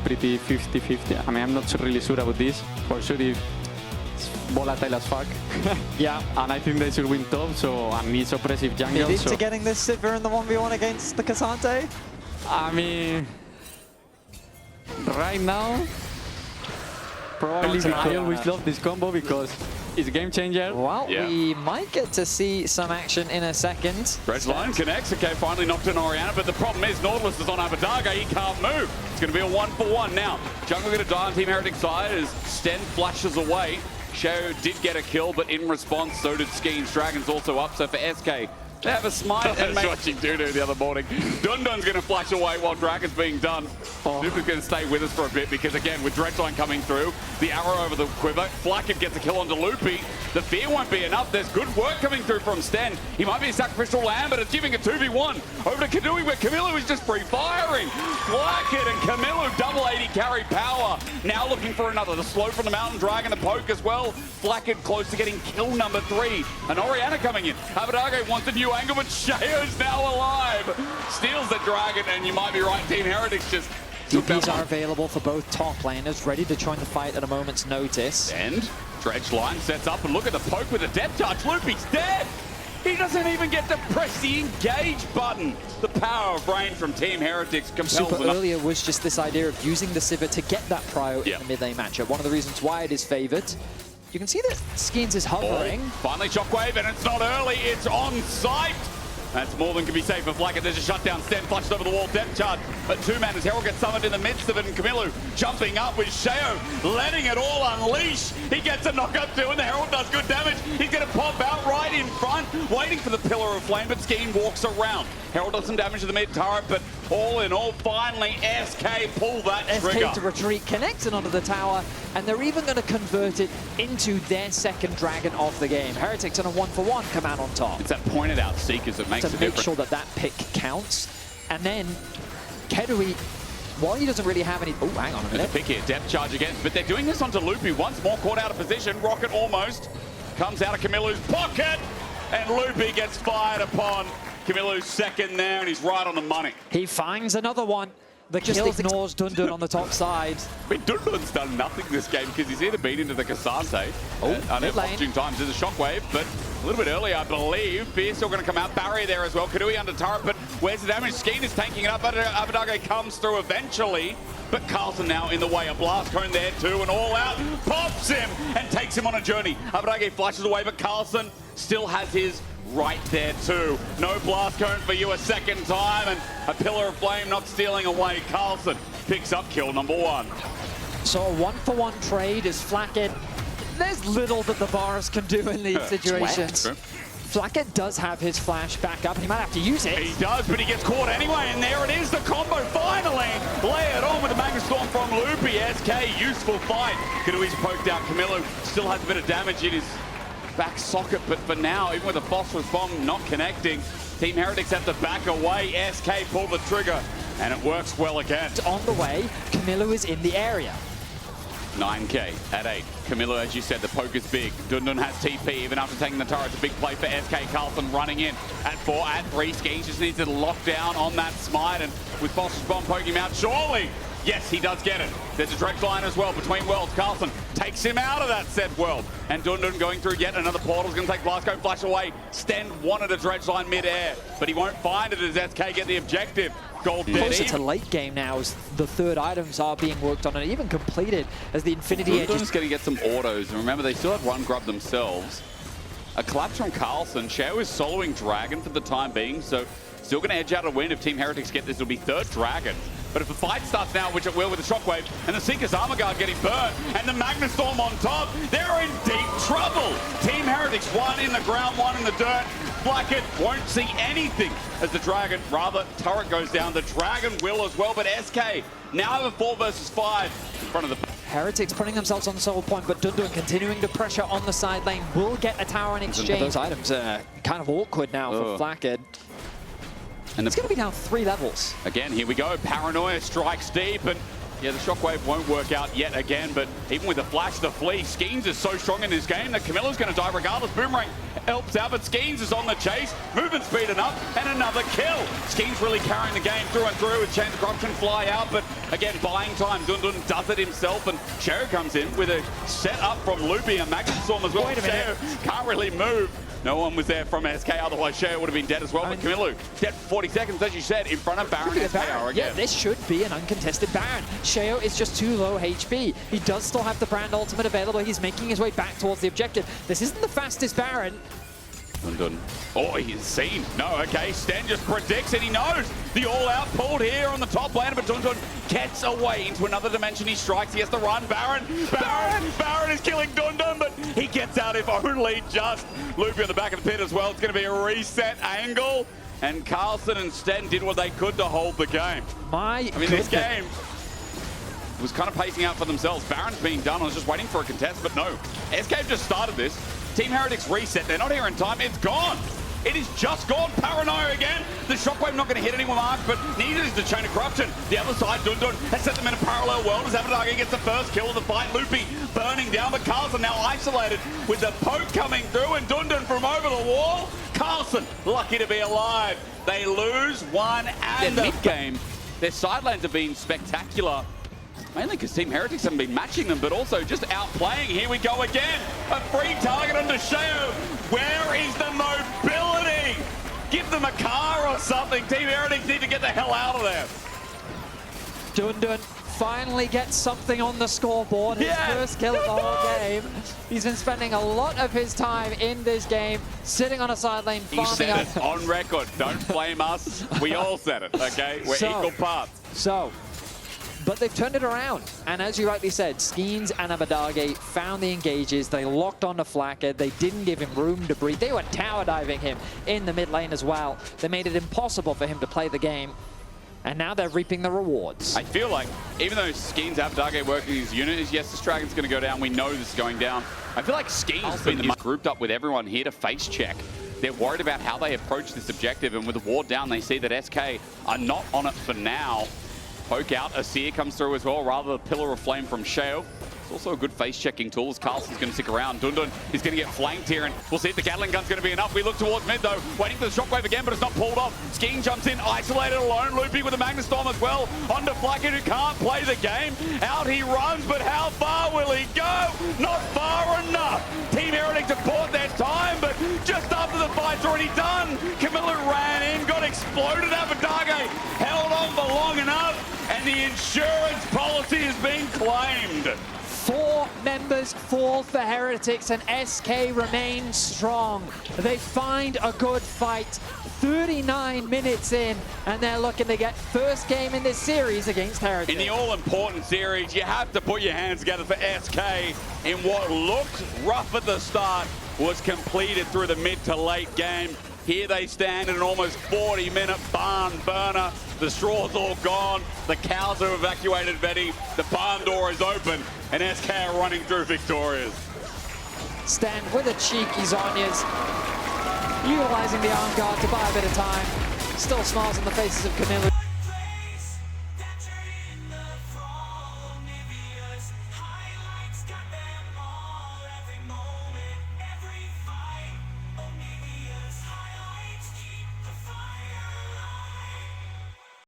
pretty 50-50. I mean, I'm not really sure about this. For sure, it's volatile as fuck. Yeah. And I think they should win top, so, and it's oppressive jungle. Into So, getting this Sivir in the 1v1 against the Cassante? I mean, right now, probably I always love this combo because it's a game changer. Well, Yeah. we might get to see some action in a second. Dredgeline connects. Okay, finally knocked in Oriana, but the problem is Nautilus is on Abadaga. He can't move. It's going to be a 1-for-1 now. Jungle going to die on Team Heretics side as Sten flashes away. Shao did get a kill, but in response, so did Skeens. Dragon's also up, so for SK, they have a smite and make watching Dudu the other morning. Dundun's going to flash away while Dragon's being done. Dudu's going to stay with us for a bit because, again, with Dredgeline coming through, the arrow over the quiver, Flacket gets a kill onto Loopy. The fear won't be enough. There's good work coming through from Sten. He might be a sacrificial lamb, but it's giving a 2v1 over to Kadui, where Camilo is just free-firing. Flacket and Camilo double 80 carry power. Now looking for another. The slow from the Mountain Dragon, the poke as well. Flacket close to getting kill number 3. And Oriana coming in. Abadaga wants a new angle, but Shayo's now alive. Steals the Dragon, and you might be right, Team Heretics just took that DPs one. are available for both top laners, ready to join the fight at a moment's notice. And Dredgeline sets up, and look at the poke with the depth touch. Loopy's dead. He doesn't even get to press the engage button. The power of range from Team Heretics compels Super them. earlier was just this idea of using the Sivir to get that prio in the mid-lane matchup. One of the reasons why it is favored. You can see that Skeens is hovering. Finally Shockwave, and it's not early, it's on site. That's more than can be safe for Flacket. There's a shutdown. Sten flushed over the wall. Depth charge. But two-man as Herald gets summoned in the midst of it. And Camilo jumping up with Shao, letting it all unleash. He gets a knockup too, and the Herald does good damage. He's going to pop out right in front, waiting for the Pillar of Flame, but Skeen walks around. Herald does some damage to the mid turret, but all in all, finally, SK pull that trigger. SK to retreat, connecting onto the tower, and they're even going to convert it into their second dragon of the game. Heretics on a 1-for-1 come out on top. It's that pointed out Seekers that makes to a make difference. sure that that pick counts. And then Kedui, while he doesn't really have any... Oh, hang on a minute. There's a pick here, depth charge again. But they're doing this onto Loopy once more, caught out of position. Rocket almost comes out of Camilo's pocket, and Loopy gets fired upon. Camilo's second there, and he's right on the money. He finds another one. The kill ignores Dundun on the top side. I mean, Dundun's done nothing this game because he's either been into the Cassante. I know opportune times there's a Shockwave, but a little bit earlier, I believe. Fierce still going to come out. Barrier there as well. Kadui under turret, but where's the damage? Skeen is tanking it up. Abadaga comes through eventually, but Carlson now in the way. A blast cone there too, and all out. Pops him and takes him on a journey. Abadaga flashes away, but Carlson still has his right there too. No blast cone for you a second time, and a Pillar of Flame not stealing away. Carlson picks up kill number 1. So a 1-for-1 trade is Flacket. There's little that the Varus can do in these situations. Flacket does have his flash back up, and he might have to use it. He does, but he gets caught anyway, and there it is, the combo finally. Lay it on with the Magnet Storm from Loopy. SK, useful fight. Kadui's poked out. Camilo still has a bit of damage in his back socket, but for now, even with a phosphorus bomb not connecting, Team Heretics have to back away. SK pull the trigger, and it works well again. On the way, Camilo is in the area. 9k at 8. Camilo, as you said, the poke is big. Dundun has TP even after taking the turret. It's a big play for SK. Carlson running in at 4, at 3. Skeens just needs to lock down on that smite, and with phosphorus bomb poking him out, surely. Yes, he does get it. There's a direct line as well between worlds. Carlson takes him out of that said world. And Dundun going through yet another portal. Is going to take Blast Cone, flash away. Sten wanted a dredge line mid-air, but he won't find it as SK get the objective. Gold dead. Closer to late game now as the third items are being worked on and even completed as the Infinity Edge Dundun's going to get some autos. And remember, they still had one grub themselves. A collapse from Carlson. Shao is soloing Dragon for the time being, so still going to edge out a win. If Team Heretics get this, it'll be third Dragon. But if the fight starts now, which it will with the Shockwave, and the Seeker's Armor Guard getting burnt, and the Magnet Storm on top, they're in deep trouble. Team Heretics, 1 in the ground, 1 in the dirt. Flacket won't see anything as the Dragon, rather, turret goes down. The Dragon will as well, but SK now have a 4 versus 5 in front of the... Heretics putting themselves on the sole point, but Dundun continuing to pressure on the side lane will get a tower in exchange. Those items are kind of awkward now for Flacket. And it's going to be down 3 levels. Again, here we go. Paranoia strikes deep, and Yeah, the shockwave won't work out yet again, but even with the flash, the flee, Skeens is so strong in this game that Camilla's going to die regardless. Boomerang helps out, but Skeens is on the chase, movement speed enough, and another kill. Skeens really carrying the game through and through with Chain of Corruption fly out, but again, buying time. Dundun does it himself, and Sheo comes in with a set up from Loopy and Magnet Storm as well. Wait a minute. Sheo can't really move. No one was there from SK, otherwise Sheo would have been dead as well. But Camillo, dead for 40 seconds, as you said, in front of Baron and SK again. Yeah, this should be an uncontested Baron. Sheo is just too low HP. He does still have the brand ultimate available. He's making his way back towards the objective. This isn't the fastest Baron. Dundun. Oh, he's seen. No, okay. Sten just predicts and he knows. The all-out pulled here on the top lane, but Dundun gets away into another dimension. He strikes. He has to run. Baron is killing Dundun, but he gets out if only just. Loopy on the back of the pit as well. It's going to be a reset angle. And Carlson and Sten did what they could to hold the game. This game was kind of pacing out for themselves. Baron's being done. I was just waiting for a contest, but no. SK just started this. Team Heretics reset. They're not here in time. It's gone. It is just gone. Paranoia again. The shockwave not going to hit anyone marked, but neither is the Chain of Corruption. The other side, Dundun has set them in a parallel world as Abadagi gets the first kill of the fight. Loopy burning down, but Carlson now isolated with the poke coming through, and Dundun from over the wall. Carlson lucky to be alive. They lose one and the mid-game. Their side lanes have been spectacular. Mainly because Team Heretics haven't been matching them, but also just outplaying. Here we go again. A free target onto Sheo. Where is the mobility? Give them a car or something. Team Heretics need to get the hell out of there. Dundun finally gets something on the scoreboard. His first kill of the whole game. He's been spending a lot of his time in this game, sitting on a side lane, farming up. He said it on record. Don't blame us. We all said it, okay? We're equal parts. But they've turned it around. And as you rightly said, Skeens and Abadagi found the engages. They locked onto Flacker. They didn't give him room to breathe. They were tower diving him in the mid lane as well. They made it impossible for him to play the game. And now they're reaping the rewards. I feel like, even though Skeens Abadagi working his unit is, yes, this Dragon's going to go down. We know this is going down. I feel like Skeens has been grouped up with everyone here to face check. They're worried about how they approach this objective. And with the ward down, they see that SK are not on it for now. Poke out, a Seer comes through as well, rather the Pillar of Flame from Sheo. It's also a good face-checking tool as Carlson's going to stick around. Dundun is going to get flanked here, and we'll see if the Gatling gun's going to be enough. We look towards mid, though, waiting for the shockwave again, but it's not pulled off. Skeen jumps in, isolated alone. Loopy with a Magnet Storm as well. Onto Flacker, who can't play the game. Out he runs, but how far will he go? Not far enough. Team Heretics have bought their time, but just after the fight's already done, Camilla ran in, got exploded. Abadagi held on for long enough, and the insurance policy has been claimed. 4 members fall for Heretics, and SK remains strong. They find a good fight 39 minutes in, and they're looking to get first game in this series against Heretics. In the all-important series, you have to put your hands together for SK in what looked rough at the start, was completed through the mid to late game. Here they stand in an almost 40-minute barn burner. The straw's all gone. The cows have evacuated Vetti. The barn door is open, and SK are running through victorious. Stand with a cheeky Zhonya's, utilizing the arm guard to buy a bit of time. Still smiles on the faces of Camilla